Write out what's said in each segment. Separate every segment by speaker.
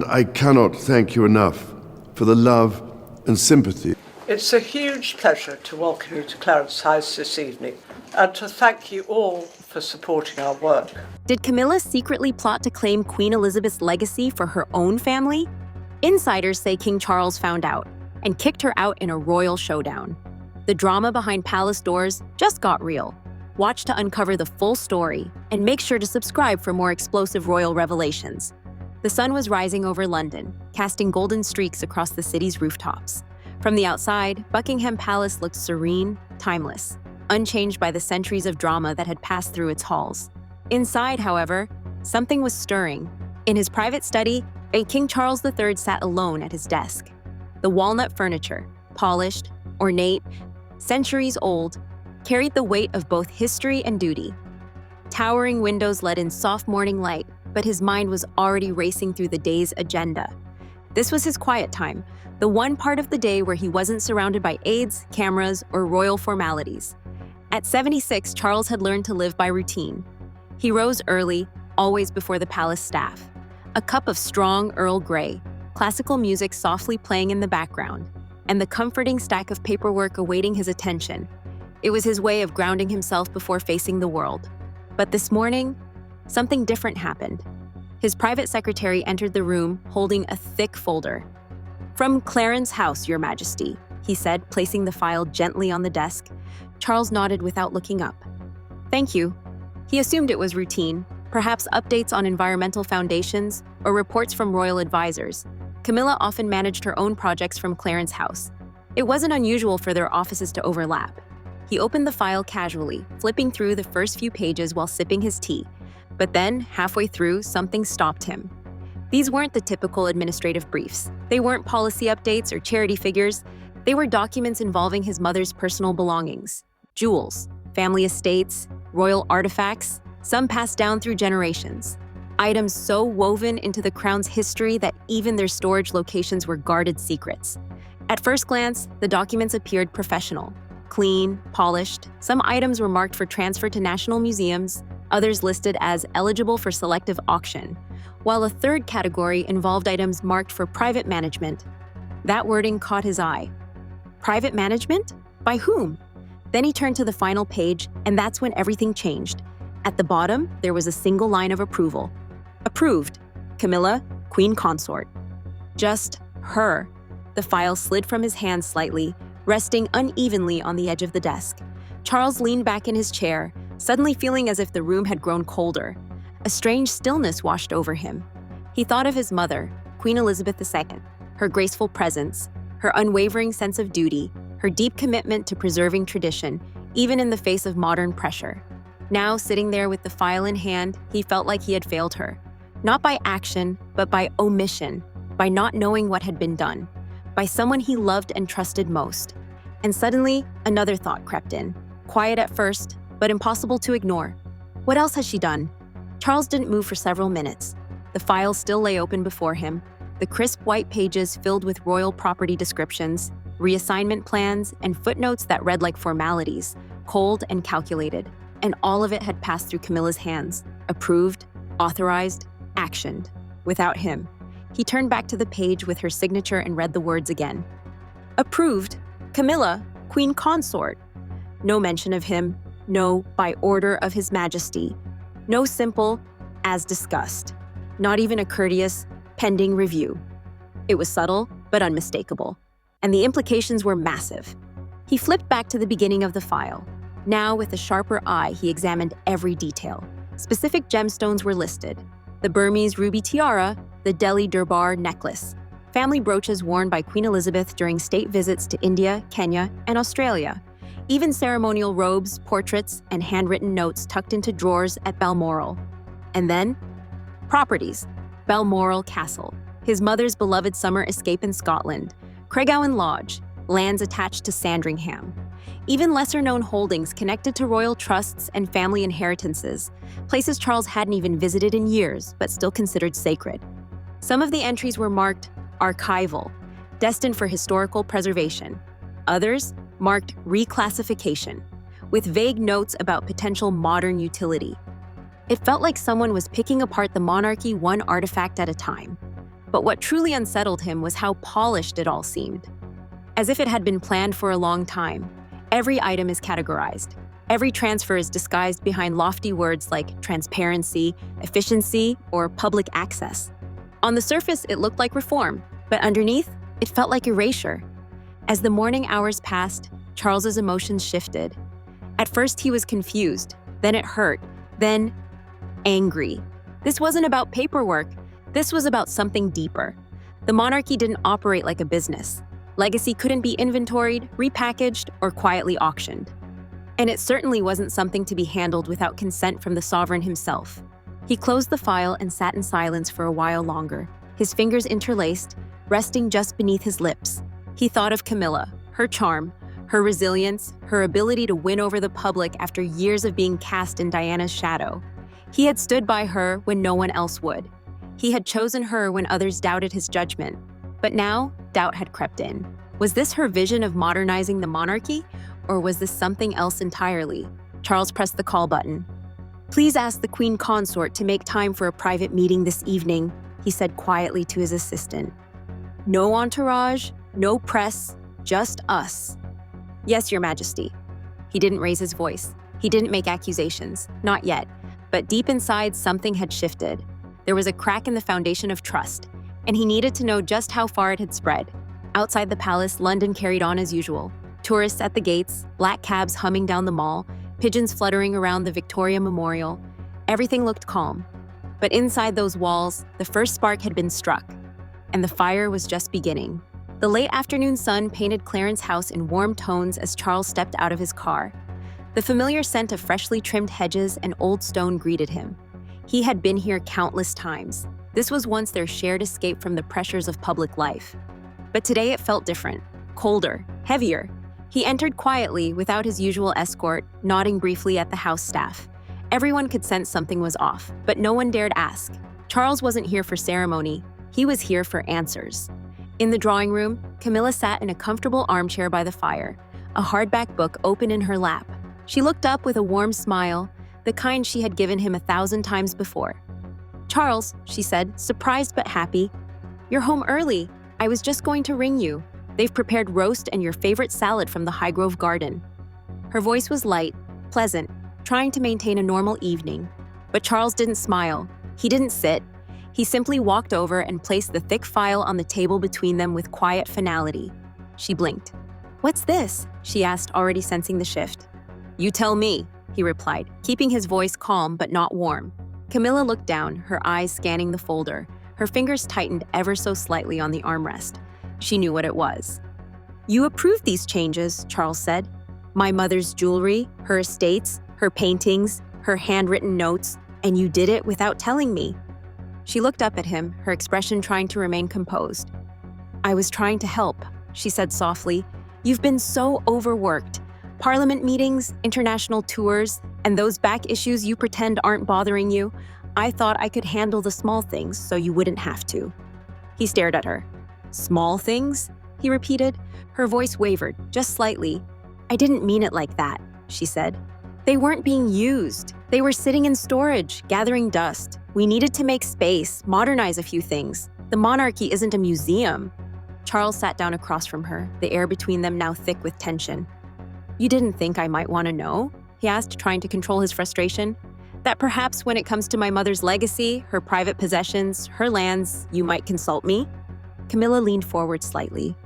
Speaker 1: I cannot thank you enough for the love and sympathy.
Speaker 2: It's a huge pleasure to welcome you to Clarence House this evening and to thank you all for supporting our work.
Speaker 3: Did Camilla secretly plot to claim Queen Elizabeth's legacy for her own family? Insiders say King Charles found out and kicked her out in a royal showdown. The drama behind palace doors just got real. Watch to uncover the full story and make sure to subscribe for more explosive royal revelations. The sun was rising over London, casting golden streaks across the city's rooftops. From the outside, Buckingham Palace looked serene, timeless, unchanged by the centuries of drama that had passed through its halls. Inside, however, something was stirring. In his private study, King Charles III sat alone at his desk. The walnut furniture, polished, ornate, centuries old, carried the weight of both history and duty. Towering windows let in soft morning light, but his mind was already racing through the day's agenda. This was his quiet time, the one part of the day where he wasn't surrounded by aides, cameras, or royal formalities. At 76, Charles had learned to live by routine. He rose early, always before the palace staff. A cup of strong Earl Grey, classical music softly playing in the background, and the comforting stack of paperwork awaiting his attention. It was his way of grounding himself before facing the world. But this morning, something different happened. His private secretary entered the room holding a thick folder. "From Clarence House, Your Majesty," he said, placing the file gently on the desk. Charles nodded without looking up. "Thank you." He assumed it was routine, perhaps updates on environmental foundations or reports from royal advisors. Camilla often managed her own projects from Clarence House. It wasn't unusual for their offices to overlap. He opened the file casually, flipping through the first few pages while sipping his tea. But then, halfway through, something stopped him. These weren't the typical administrative briefs. They weren't policy updates or charity figures. They were documents involving his mother's personal belongings. Jewels, family estates, royal artifacts, some passed down through generations. Items so woven into the crown's history that even their storage locations were guarded secrets. At first glance, the documents appeared professional, clean, polished. Some items were marked for transfer to national museums, others listed as eligible for selective auction, while a third category involved items marked for private management. That wording caught his eye. Private management? By whom? Then he turned to the final page, and that's when everything changed. At the bottom, there was a single line of approval. Approved. Camilla, Queen Consort. Just her. The file slid from his hand slightly, resting unevenly on the edge of the desk. Charles leaned back in his chair, suddenly feeling as if the room had grown colder. A strange stillness washed over him. He thought of his mother, Queen Elizabeth II, her graceful presence, her unwavering sense of duty, her deep commitment to preserving tradition, even in the face of modern pressure. Now, sitting there with the file in hand, he felt like he had failed her. Not by action, but by omission, by not knowing what had been done, by someone he loved and trusted most. And suddenly, another thought crept in. Quiet at first, but impossible to ignore. What else has she done? Charles didn't move for several minutes. The file still lay open before him, the crisp white pages filled with royal property descriptions, reassignment plans, and footnotes that read like formalities, cold and calculated. And all of it had passed through Camilla's hands, approved, authorized, actioned, without him. He turned back to the page with her signature and read the words again. Approved, Camilla, Queen Consort. No mention of him, no by order of His Majesty, no simple, as discussed, not even a courteous, pending review. It was subtle, but unmistakable, and the implications were massive. He flipped back to the beginning of the file. Now, with a sharper eye, he examined every detail. Specific gemstones were listed: the Burmese ruby tiara, the Delhi Durbar necklace, family brooches worn by Queen Elizabeth during state visits to India, Kenya, and Australia, even ceremonial robes, portraits, and handwritten notes tucked into drawers at Balmoral. And then, properties: Balmoral Castle, his mother's beloved summer escape in Scotland, Craiggowan Lodge, lands attached to Sandringham, even lesser-known holdings connected to royal trusts and family inheritances, places Charles hadn't even visited in years but still considered sacred. Some of the entries were marked archival, destined for historical preservation. Others marked reclassification, with vague notes about potential modern utility. It felt like someone was picking apart the monarchy one artifact at a time. But what truly unsettled him was how polished it all seemed. As if it had been planned for a long time, every item is categorized. Every transfer is disguised behind lofty words like transparency, efficiency, or public access. On the surface, it looked like reform, but underneath, it felt like erasure. As the morning hours passed, Charles's emotions shifted. At first, he was confused, then it hurt, then angry. This wasn't about paperwork. This was about something deeper. The monarchy didn't operate like a business. Legacy couldn't be inventoried, repackaged, or quietly auctioned. And it certainly wasn't something to be handled without consent from the sovereign himself. He closed the file and sat in silence for a while longer, his fingers interlaced, resting just beneath his lips. He thought of Camilla, her charm, her resilience, her ability to win over the public after years of being cast in Diana's shadow. He had stood by her when no one else would. He had chosen her when others doubted his judgment. But now, doubt had crept in. Was this her vision of modernizing the monarchy, or was this something else entirely? Charles pressed the call button. "Please ask the Queen Consort to make time for a private meeting this evening," he said quietly to his assistant. "No entourage, no press, just us." "Yes, Your Majesty." He didn't raise his voice. He didn't make accusations, not yet. But deep inside, something had shifted. There was a crack in the foundation of trust, and he needed to know just how far it had spread. Outside the palace, London carried on as usual. Tourists at the gates, black cabs humming down the mall, pigeons fluttering around the Victoria Memorial. Everything looked calm. But inside those walls, the first spark had been struck, and the fire was just beginning. The late afternoon sun painted Clarence's house in warm tones as Charles stepped out of his car. The familiar scent of freshly trimmed hedges and old stone greeted him. He had been here countless times. This was once their shared escape from the pressures of public life. But today it felt different, colder, heavier. He entered quietly without his usual escort, nodding briefly at the house staff. Everyone could sense something was off, but no one dared ask. Charles wasn't here for ceremony. He was here for answers. In the drawing room, Camilla sat in a comfortable armchair by the fire, a hardback book open in her lap. She looked up with a warm smile, the kind she had given him 1,000 times before. "Charles," she said, surprised but happy, "you're home early. I was just going to ring you. They've prepared roast and your favorite salad from the Highgrove garden." Her voice was light, pleasant, trying to maintain a normal evening. But Charles didn't smile. He didn't sit. He simply walked over and placed the thick file on the table between them with quiet finality. She blinked. "What's this?" she asked, already sensing the shift. "You tell me," he replied, keeping his voice calm but not warm. Camilla looked down, her eyes scanning the folder. Her fingers tightened ever so slightly on the armrest. She knew what it was. "You approved these changes," Charles said. "My mother's jewelry, her estates, her paintings, her handwritten notes, and you did it without telling me." She looked up at him, her expression trying to remain composed. "I was trying to help," she said softly. "You've been so overworked. Parliament meetings, international tours, and those back issues you pretend aren't bothering you. I thought I could handle the small things so you wouldn't have to." He stared at her. "Small things?" he repeated. Her voice wavered, just slightly. "I didn't mean it like that," she said. "They weren't being used. They were sitting in storage, gathering dust. We needed to make space, modernize a few things. The monarchy isn't a museum." Charles sat down across from her, the air between them now thick with tension. "You didn't think I might want to know?" he asked, trying to control his frustration. "That perhaps when it comes to my mother's legacy, her private possessions, her lands, you might consult me?" Camilla leaned forward slightly.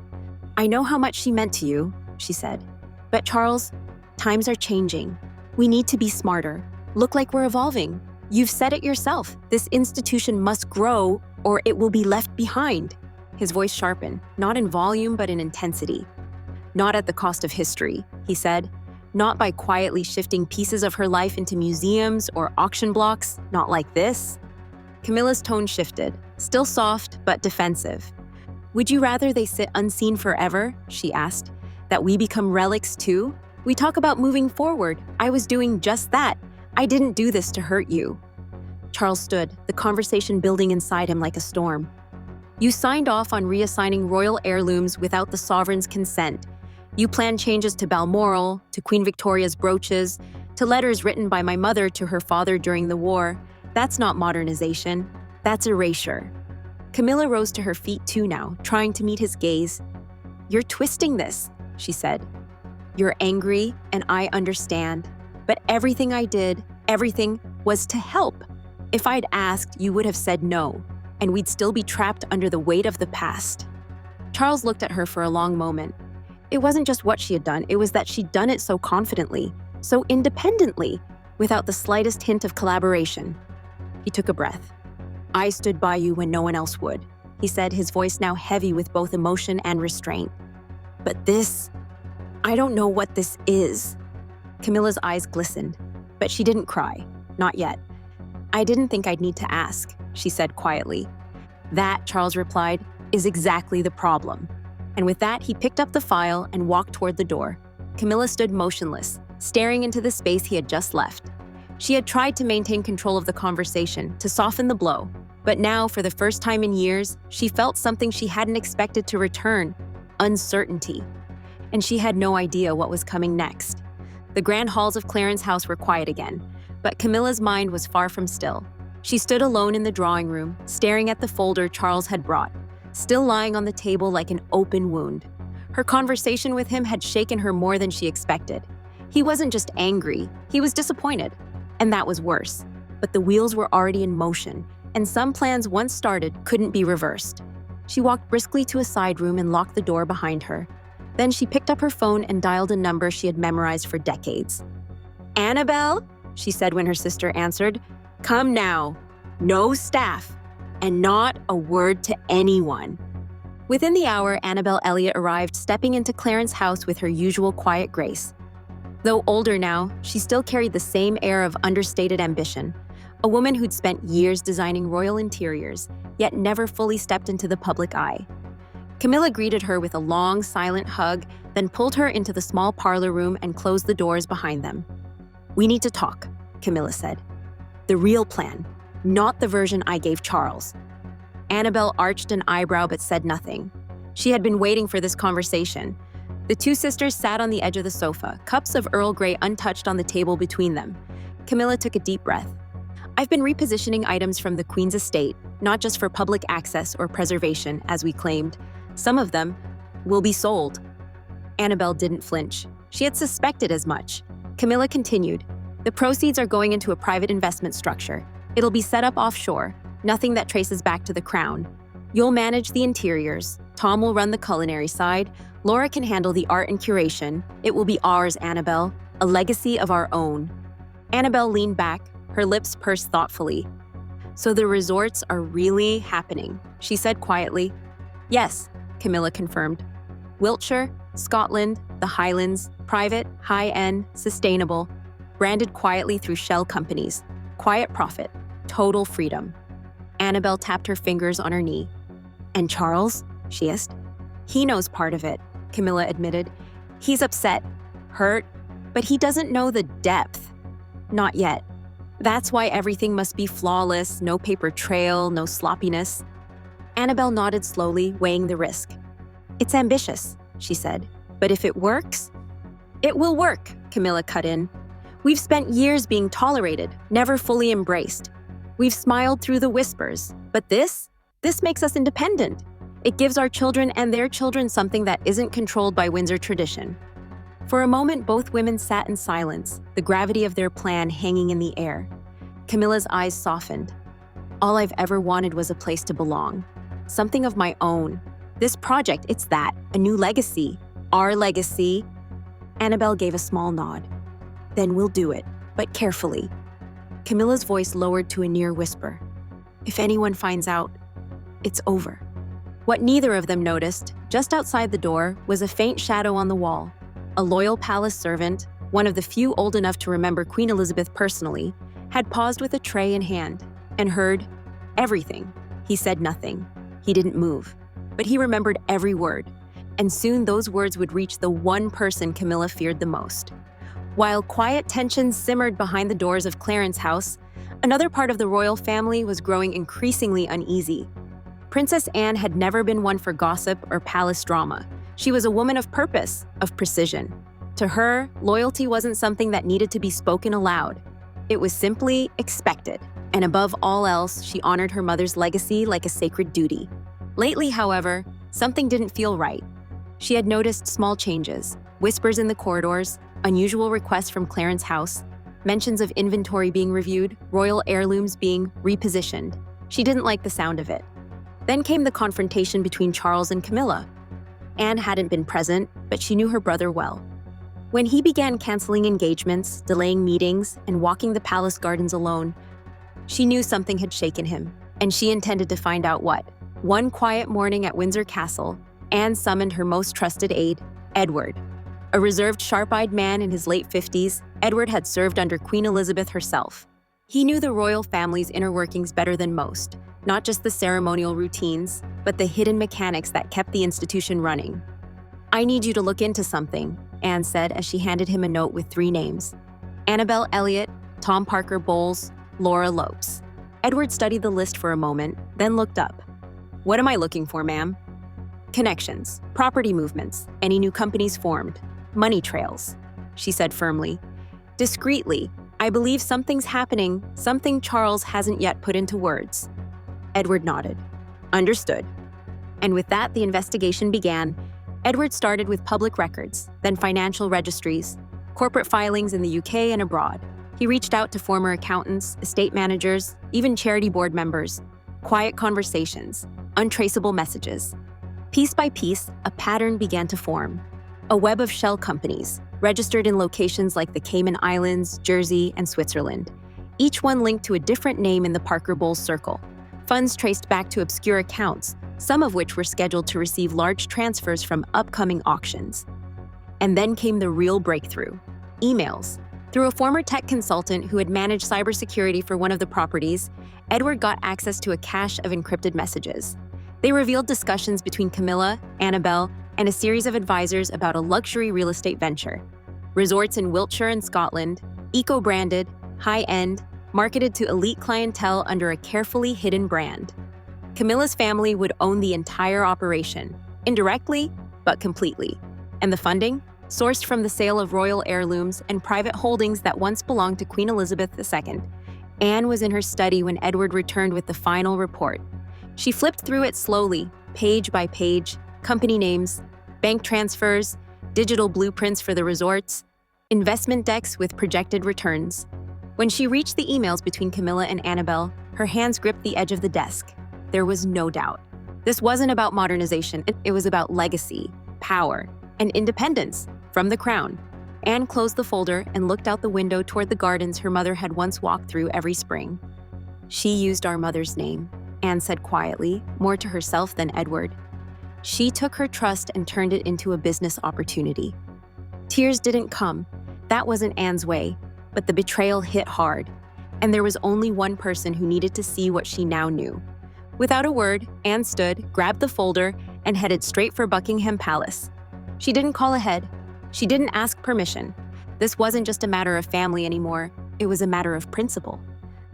Speaker 3: "I know how much she meant to you," she said. "But Charles, times are changing. We need to be smarter. Look like we're evolving. You've said it yourself. This institution must grow or it will be left behind." His voice sharpened, not in volume but in intensity. "Not at the cost of history," he said. "Not by quietly shifting pieces of her life into museums or auction blocks. Not like this." Camilla's tone shifted, still soft but defensive. "Would you rather they sit unseen forever?" she asked. "That we become relics too? We talk about moving forward. I was doing just that. I didn't do this to hurt you." Charles stood, the conversation building inside him like a storm. "You signed off on reassigning royal heirlooms without the sovereign's consent. You planned changes to Balmoral, to Queen Victoria's brooches, to letters written by my mother to her father during the war. That's not modernization. That's erasure." Camilla rose to her feet too now, trying to meet his gaze. "You're twisting this," she said. "You're angry, and I understand. But everything I did, everything was to help. If I'd asked, you would have said no, and we'd still be trapped under the weight of the past." Charles looked at her for a long moment. It wasn't just what she had done, it was that she'd done it so confidently, so independently, without the slightest hint of collaboration. He took a breath. "I stood by you when no one else would," he said, his voice now heavy with both emotion and restraint. "But this, I don't know what this is." Camilla's eyes glistened, but she didn't cry, not yet. "I didn't think I'd need to ask," she said quietly. "That," Charles replied, "is exactly the problem." And with that, he picked up the file and walked toward the door. Camilla stood motionless, staring into the space he had just left. She had tried to maintain control of the conversation, to soften the blow, but now, for the first time in years, she felt something she hadn't expected to return: uncertainty. And she had no idea what was coming next. The grand halls of Clarence's house were quiet again, but Camilla's mind was far from still. She stood alone in the drawing room, staring at the folder Charles had brought, still lying on the table like an open wound. Her conversation with him had shaken her more than she expected. He wasn't just angry, he was disappointed. And that was worse. But the wheels were already in motion, and some plans once started couldn't be reversed. She walked briskly to a side room and locked the door behind her. Then she picked up her phone and dialed a number she had memorized for decades. "Annabelle?" she said when her sister answered. "Come now. No staff. And not a word to anyone." Within the hour, Annabelle Elliott arrived, stepping into Clarence's house with her usual quiet grace. Though older now, she still carried the same air of understated ambition. A woman who'd spent years designing royal interiors, yet never fully stepped into the public eye. Camilla greeted her with a long, silent hug, then pulled her into the small parlor room and closed the doors behind them. "We need to talk," Camilla said. "The real plan, not the version I gave Charles." Annabelle arched an eyebrow but said nothing. She had been waiting for this conversation. The two sisters sat on the edge of the sofa, cups of Earl Grey untouched on the table between them. Camilla took a deep breath. "I've been repositioning items from the Queen's estate, not just for public access or preservation, as we claimed. Some of them will be sold." Annabelle didn't flinch. She had suspected as much. Camilla continued, "The proceeds are going into a private investment structure. It'll be set up offshore, nothing that traces back to the crown. You'll manage the interiors. Tom will run the culinary side. Laura can handle the art and curation. It will be ours, Annabelle, a legacy of our own." Annabelle leaned back, her lips pursed thoughtfully. "So the resorts are really happening," she said quietly. "Yes," Camilla confirmed. "Wiltshire, Scotland, the Highlands, private, high-end, sustainable, branded quietly through shell companies. Quiet profit, total freedom." Annabelle tapped her fingers on her knee. "And Charles?" she asked. "He knows part of it," Camilla admitted. "He's upset, hurt, but he doesn't know the depth. Not yet. That's why everything must be flawless, no paper trail, no sloppiness." Annabelle nodded slowly, weighing the risk. "It's ambitious," she said, "but if it works—" "It will work," Camilla cut in. "We've spent years being tolerated, never fully embraced. We've smiled through the whispers, but this makes us independent. It gives our children and their children something that isn't controlled by Windsor tradition." For a moment, both women sat in silence, the gravity of their plan hanging in the air. Camilla's eyes softened. "All I've ever wanted was a place to belong. Something of my own. This project, it's that, a new legacy. Our legacy." Annabelle gave a small nod. "Then we'll do it, but carefully." Camilla's voice lowered to a near whisper. "If anyone finds out, it's over." What neither of them noticed, just outside the door, was a faint shadow on the wall. A loyal palace servant, one of the few old enough to remember Queen Elizabeth personally, had paused with a tray in hand and heard everything. He said nothing. He didn't move. But he remembered every word, and soon those words would reach the one person Camilla feared the most. While quiet tensions simmered behind the doors of Clarence's house, another part of the royal family was growing increasingly uneasy. Princess Anne had never been one for gossip or palace drama. She was a woman of purpose, of precision. To her, loyalty wasn't something that needed to be spoken aloud. It was simply expected. And above all else, she honored her mother's legacy like a sacred duty. Lately, however, something didn't feel right. She had noticed small changes, whispers in the corridors, unusual requests from Clarence's house, mentions of inventory being reviewed, royal heirlooms being repositioned. She didn't like the sound of it. Then came the confrontation between Charles and Camilla. Anne hadn't been present, but she knew her brother well. When he began canceling engagements, delaying meetings, and walking the palace gardens alone, she knew something had shaken him, and she intended to find out what. One quiet morning at Windsor Castle, Anne summoned her most trusted aide, Edward. A reserved, sharp-eyed man in his late 50s, Edward had served under Queen Elizabeth herself. He knew the royal family's inner workings better than most, not just the ceremonial routines, but the hidden mechanics that kept the institution running. "I need you to look into something," Anne said as she handed him a note with 3 names: Annabelle Elliott, Tom Parker Bowles, Laura Lopes. Edward studied the list for a moment, then looked up. "What am I looking for, ma'am?" "Connections, property movements, any new companies formed, money trails," she said firmly. "Discreetly, I believe something's happening, something Charles hasn't yet put into words." Edward nodded. "Understood." And with that, the investigation began. Edward started with public records, then financial registries, corporate filings in the UK and abroad. He reached out to former accountants, estate managers, even charity board members. Quiet conversations, untraceable messages. Piece by piece, a pattern began to form. A web of shell companies, registered in locations like the Cayman Islands, Jersey, and Switzerland. Each one linked to a different name in the Parker Bowles circle. Funds traced back to obscure accounts, some of which were scheduled to receive large transfers from upcoming auctions. And then came the real breakthrough: emails. Through a former tech consultant who had managed cybersecurity for one of the properties, Edward got access to a cache of encrypted messages. They revealed discussions between Camilla, Annabelle, and a series of advisors about a luxury real estate venture. Resorts in Wiltshire and Scotland, eco-branded, high-end, marketed to elite clientele under a carefully hidden brand. Camilla's family would own the entire operation, indirectly, but completely. And the funding? Sourced from the sale of royal heirlooms and private holdings that once belonged to Queen Elizabeth II. Anne was in her study when Edward returned with the final report. She flipped through it slowly, page by page, company names, bank transfers, digital blueprints for the resorts, investment decks with projected returns. When she reached the emails between Camilla and Annabelle, her hands gripped the edge of the desk. There was no doubt. This wasn't about modernization, it was about legacy, power, and independence from the crown. Anne closed the folder and looked out the window toward the gardens her mother had once walked through every spring. "She used our mother's name," Anne said quietly, more to herself than Edward. "She took her trust and turned it into a business opportunity." Tears didn't come. That wasn't Anne's way, but the betrayal hit hard. And there was only one person who needed to see what she now knew. Without a word, Anne stood, grabbed the folder, and headed straight for Buckingham Palace. She didn't call ahead. She didn't ask permission. This wasn't just a matter of family anymore. It was a matter of principle.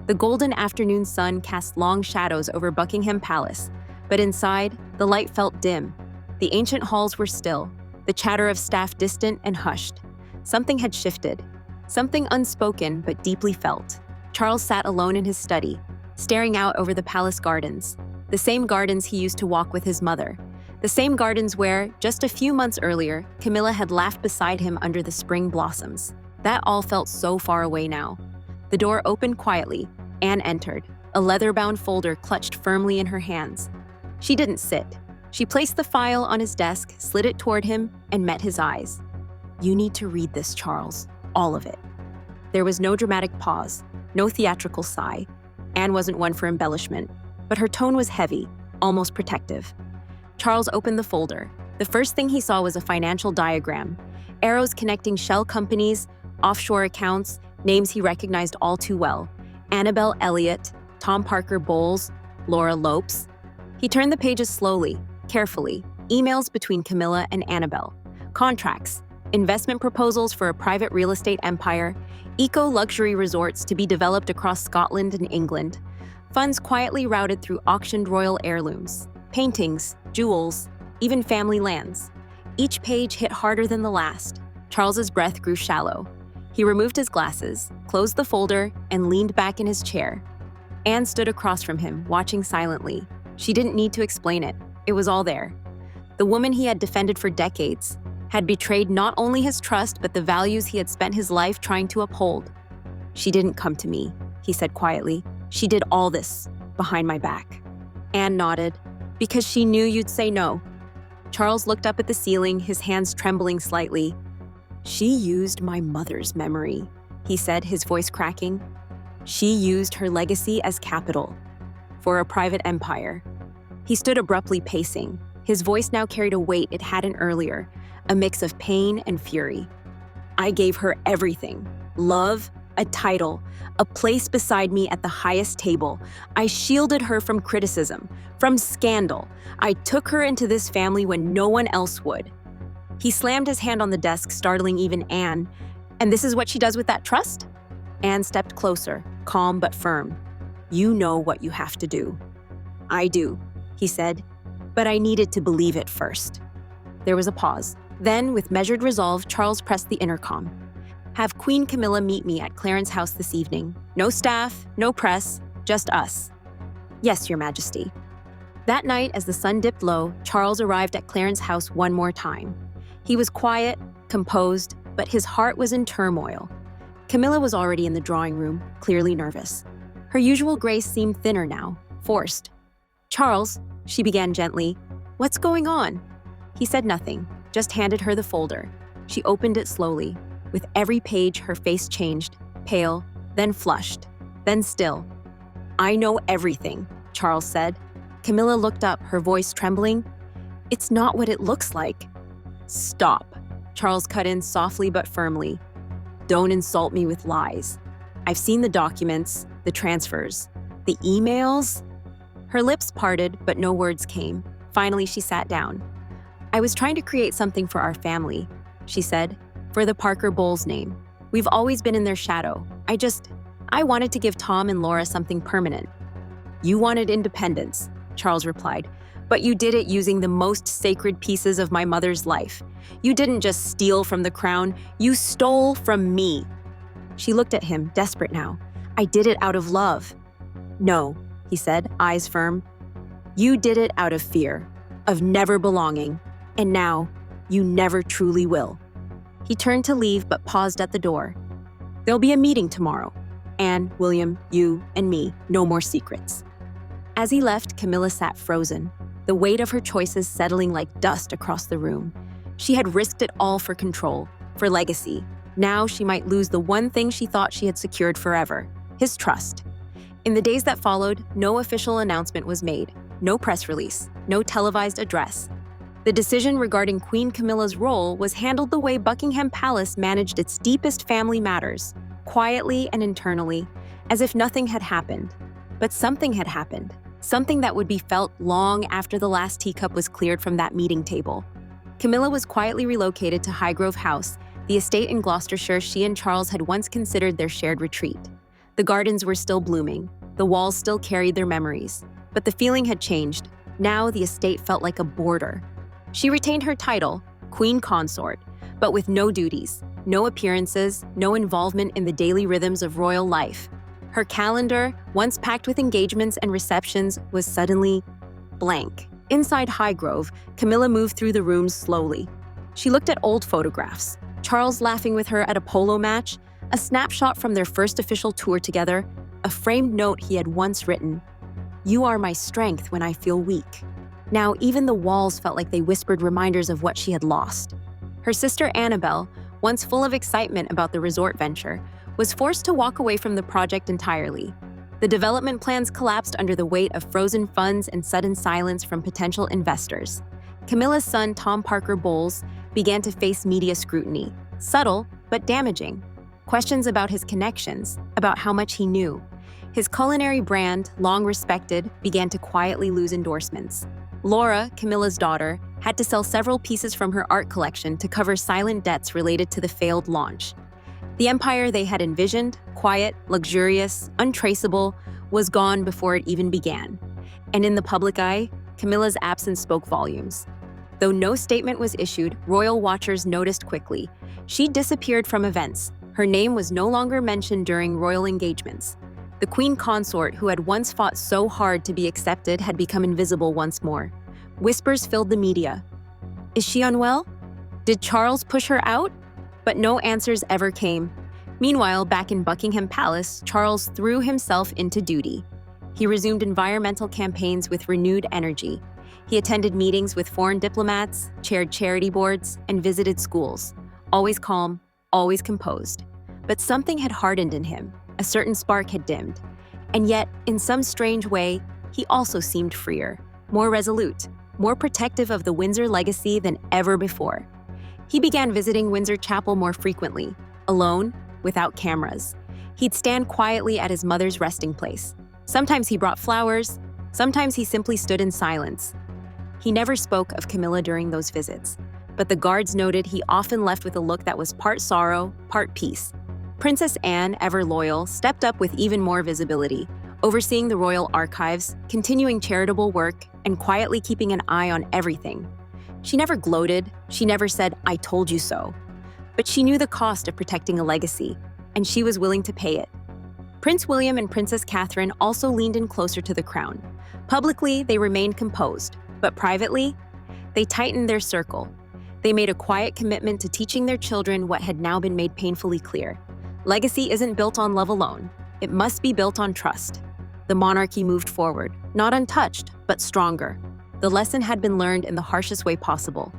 Speaker 3: The golden afternoon sun cast long shadows over Buckingham Palace, but inside, the light felt dim. The ancient halls were still, the chatter of staff distant and hushed. Something had shifted, something unspoken but deeply felt. Charles sat alone in his study, staring out over the palace gardens, the same gardens he used to walk with his mother, the same gardens where, just a few months earlier, Camilla had laughed beside him under the spring blossoms. That all felt so far away now. The door opened quietly. Anne entered, a leather-bound folder clutched firmly in her hands. She didn't sit. She placed the file on his desk, slid it toward him, and met his eyes. "You need to read this, Charles. All of it." There was no dramatic pause, no theatrical sigh. Anne wasn't one for embellishment, but her tone was heavy, almost protective. Charles opened the folder. The first thing he saw was a financial diagram, arrows connecting shell companies, offshore accounts, names he recognized all too well: Annabelle Elliott, Tom Parker Bowles, Laura Lopes. He turned the pages slowly, carefully, emails between Camilla and Annabelle, contracts, investment proposals for a private real estate empire, eco-luxury resorts to be developed across Scotland and England, funds quietly routed through auctioned royal heirlooms, paintings, jewels, even family lands. Each page hit harder than the last. Charles's breath grew shallow. He removed his glasses, closed the folder, and leaned back in his chair. Anne stood across from him, watching silently. She didn't need to explain it. It was all there. The woman he had defended for decades had betrayed not only his trust, but the values he had spent his life trying to uphold. "She didn't come to me," he said quietly. "She did all this behind my back." Anne nodded. "Because she knew you'd say no." Charles looked up at the ceiling, his hands trembling slightly. "She used my mother's memory," he said, his voice cracking. "She used her legacy as capital for a private empire." He stood abruptly, pacing. His voice now carried a weight it hadn't earlier, a mix of pain and fury. "I gave her everything. Love, a title, a place beside me at the highest table. I shielded her from criticism, from scandal. I took her into this family when no one else would." He slammed his hand on the desk, startling even Anne. "And this is what she does with that trust?" Anne stepped closer, calm but firm. "You know what you have to do." "I do," he said, "but I needed to believe it first." There was a pause. Then, with measured resolve, Charles pressed the intercom. "Have Queen Camilla meet me at Clarence House this evening. No staff, no press, just us." "Yes, Your Majesty." That night, as the sun dipped low, Charles arrived at Clarence House one more time. He was quiet, composed, but his heart was in turmoil. Camilla was already in the drawing room, clearly nervous. Her usual grace seemed thinner now, forced. "Charles," she began gently, "what's going on?" He said nothing, just handed her the folder. She opened it slowly. With every page, her face changed, pale, then flushed, then still. "I know everything," Charles said. Camilla looked up, her voice trembling. "It's not what it looks like." "Stop," Charles cut in softly but firmly. "Don't insult me with lies. I've seen the documents, the transfers, the emails." Her lips parted, but no words came. Finally, she sat down. "I was trying to create something for our family," she said, "for the Parker Bowles name. We've always been in their shadow. I wanted to give Tom and Laura something permanent." "You wanted independence," Charles replied, "but you did it using the most sacred pieces of my mother's life. You didn't just steal from the crown, you stole from me." She looked at him, desperate now. "I did it out of love." "No," he said, eyes firm. "You did it out of fear, of never belonging, and now you never truly will." He turned to leave but paused at the door. "There'll be a meeting tomorrow. Anne, William, you, and me, no more secrets." As he left, Camilla sat frozen, the weight of her choices settling like dust across the room. She had risked it all for control, for legacy. Now she might lose the one thing she thought she had secured forever, his trust. In the days that followed, no official announcement was made, no press release, no televised address. The decision regarding Queen Camilla's role was handled the way Buckingham Palace managed its deepest family matters, quietly and internally, as if nothing had happened. But something had happened, something that would be felt long after the last teacup was cleared from that meeting table. Camilla was quietly relocated to Highgrove House, the estate in Gloucestershire she and Charles had once considered their shared retreat. The gardens were still blooming, the walls still carried their memories, but the feeling had changed. Now the estate felt like a border. She retained her title, Queen Consort, but with no duties, no appearances, no involvement in the daily rhythms of royal life. Her calendar, once packed with engagements and receptions, was suddenly blank. Inside Highgrove, Camilla moved through the rooms slowly. She looked at old photographs, Charles laughing with her at a polo match, a snapshot from their first official tour together, a framed note he had once written. "You are my strength when I feel weak." Now even the walls felt like they whispered reminders of what she had lost. Her sister Annabelle, once full of excitement about the resort venture, was forced to walk away from the project entirely. The development plans collapsed under the weight of frozen funds and sudden silence from potential investors. Camilla's son, Tom Parker Bowles, began to face media scrutiny, subtle but damaging. Questions about his connections, about how much he knew. His culinary brand, long respected, began to quietly lose endorsements. Laura, Camilla's daughter, had to sell several pieces from her art collection to cover silent debts related to the failed launch. The empire they had envisioned, quiet, luxurious, untraceable, was gone before it even began. And in the public eye, Camilla's absence spoke volumes. Though no statement was issued, royal watchers noticed quickly. She disappeared from events. Her name was no longer mentioned during royal engagements. The queen consort, who had once fought so hard to be accepted, had become invisible once more. Whispers filled the media. Is she unwell? Did Charles push her out? But no answers ever came. Meanwhile, back in Buckingham Palace, Charles threw himself into duty. He resumed environmental campaigns with renewed energy. He attended meetings with foreign diplomats, chaired charity boards, and visited schools. Always calm, always composed. But something had hardened in him. A certain spark had dimmed. And yet, in some strange way, he also seemed freer, more resolute, more protective of the Windsor legacy than ever before. He began visiting Windsor Chapel more frequently, alone, without cameras. He'd stand quietly at his mother's resting place. Sometimes he brought flowers, sometimes he simply stood in silence. He never spoke of Camilla during those visits, but the guards noted he often left with a look that was part sorrow, part peace. Princess Anne, ever loyal, stepped up with even more visibility, overseeing the royal archives, continuing charitable work, and quietly keeping an eye on everything. She never gloated, she never said, "I told you so." But she knew the cost of protecting a legacy, and she was willing to pay it. Prince William and Princess Catherine also leaned in closer to the crown. Publicly, they remained composed, but privately, they tightened their circle. They made a quiet commitment to teaching their children what had now been made painfully clear. Legacy isn't built on love alone. It must be built on trust. The monarchy moved forward, not untouched, but stronger. The lesson had been learned in the harshest way possible.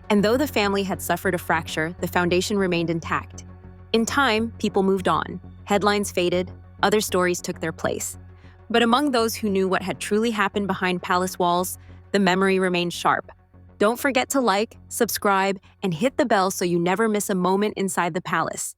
Speaker 3: And though the family had suffered a fracture, the foundation remained intact. In time, people moved on. Headlines faded, other stories took their place. But among those who knew what had truly happened behind palace walls, the memory remained sharp. Don't forget to like, subscribe, and hit the bell so you never miss a moment inside the palace.